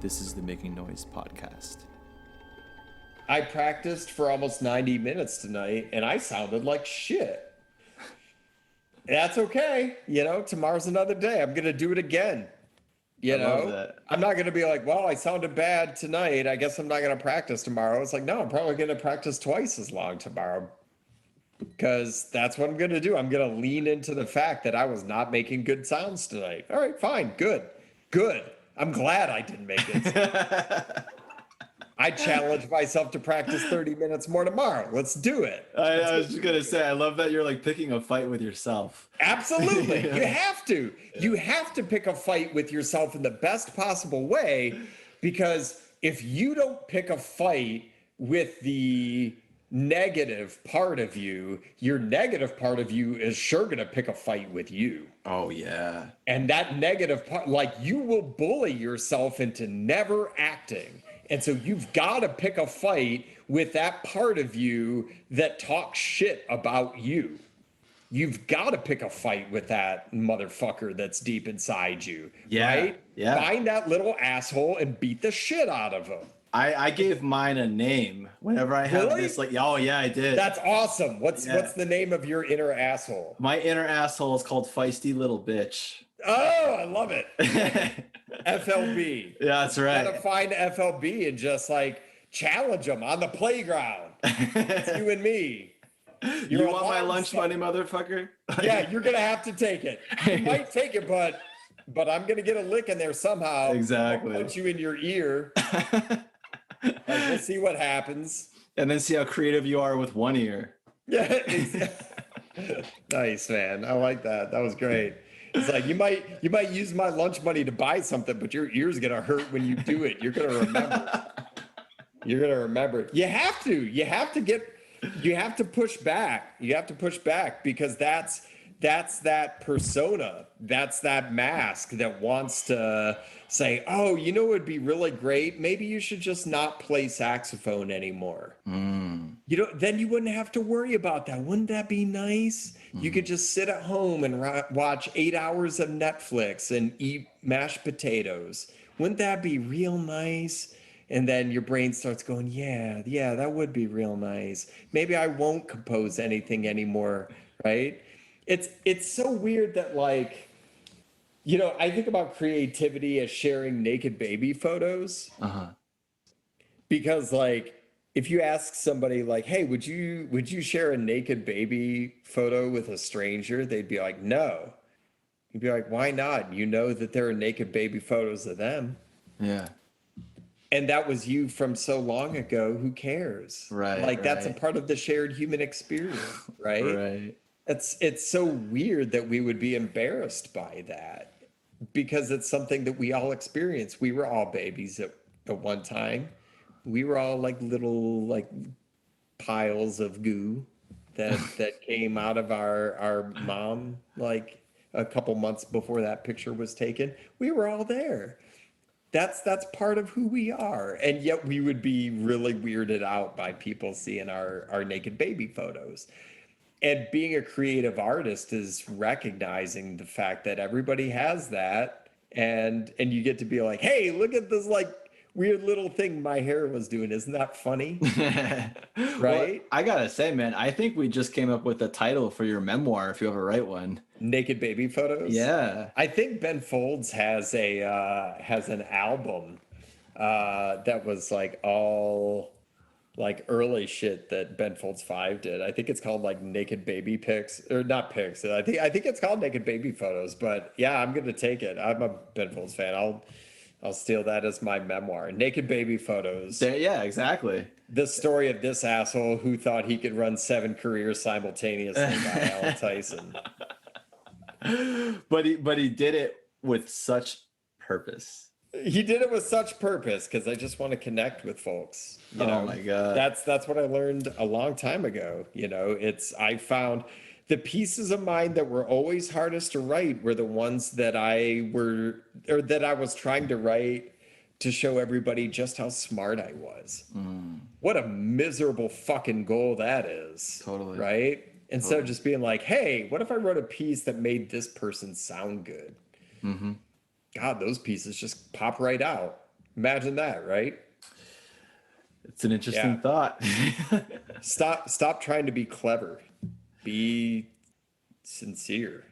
This is the Making Noise podcast. I practiced for almost 90 minutes tonight, and I sounded like shit. That's okay. You know, tomorrow's another day. I'm going to do it again. I love that. I'm not going to be like, well, I sounded bad tonight. I guess I'm not going to practice tomorrow. It's like, no, I'm probably going to practice twice as long tomorrow because that's what I'm going to do. I'm going to lean into the fact that I was not making good sounds tonight. All right, fine. Good. I'm glad I didn't make it. I challenge myself to practice 30 minutes more tomorrow. Let's do it. I was just going to say, I love that you're like picking a fight with yourself. Absolutely. You have to. You have to pick a fight with yourself in the best possible way, because if you don't pick a fight with the negative part of you, your negative part of you is sure going to pick a fight with you. Oh, yeah. And that negative part, like, you will bully yourself into never acting. And so you've got to pick a fight with that part of you that talks shit about you. You've got to pick a fight with that motherfucker that's deep inside you. Yeah, right? yeah. Find that little asshole and beat the shit out of him. I gave mine a name whenever I have this, like, oh yeah, I did. That's awesome. What's the name of your inner asshole? My inner asshole is called Feisty Little Bitch. Oh, I love it. FLB. Yeah, that's right. You gotta find FLB and just like challenge them on the playground. It's you and me. You want my lunch money, motherfucker? Yeah, you're gonna have to take it. You might take it, but I'm gonna get a lick in there somehow. Exactly. I'll punch you in your ear. We'll see what happens. And then see how creative you are with one ear. Yeah. Nice, man. I like that. That was great. It's like you might use my lunch money to buy something, but your ear's gonna hurt when you do it. You're gonna remember. You're gonna remember. You have to. You have to push back. You have to push back because that's that persona. That's that mask that wants to say, oh, you know, it'd be really great. Maybe you should just not play saxophone anymore. You know, then you wouldn't have to worry about that. Wouldn't that be nice? You could just sit at home and watch 8 hours of Netflix and eat mashed potatoes. Wouldn't that be real nice? And then your brain starts going, yeah, that would be real nice. Maybe I won't compose anything anymore, right? It's so weird that, like, you know, I think about creativity as sharing naked baby photos. Because, like, if you ask somebody like, hey, would you share a naked baby photo with a stranger? They'd be like, no. You'd be like, why not? You know that there are naked baby photos of them. Yeah. And that was you from so long ago. Who cares? Right. Like, that's a part of the shared human experience, right? Right. It's so weird that we would be embarrassed by that because it's something that we all experience. We were all babies at one time. We were all like little like piles of goo that came out of our mom like a couple months before that picture was taken. We were all there. That's part of who we are. And yet we would be really weirded out by people seeing our naked baby photos. And being a creative artist is recognizing the fact that everybody has that. And you get to be like, hey, look at this like weird little thing my hair was doing. Isn't that funny? Right? Well, I gotta say, man, I think we just came up with a title for your memoir if you ever write one. Naked baby photos? Yeah. I think Ben Folds has an album that was like all like early shit that Ben Folds 5 did. I think it's called like Naked Baby Pics, or not pics. I think it's called Naked Baby Photos, but yeah, I'm going to take it. I'm a Ben Folds fan. I'll steal that as my memoir. Naked Baby Photos. Yeah, exactly. The story of this asshole who thought he could run 7 careers simultaneously by Alan Theisen. But he did it with such purpose. He did it with such purpose because I just want to connect with folks. You know, oh my God. That's what I learned a long time ago. You know, I found the pieces of mine that were always hardest to write were the ones that I was trying to write to show everybody just how smart I was. What a miserable fucking goal that is. Totally. Right? Instead of just being like, hey, what if I wrote a piece that made this person sound good? God, those pieces just pop right out. Imagine that, right? It's an interesting thought. Stop trying to be clever. Be sincere.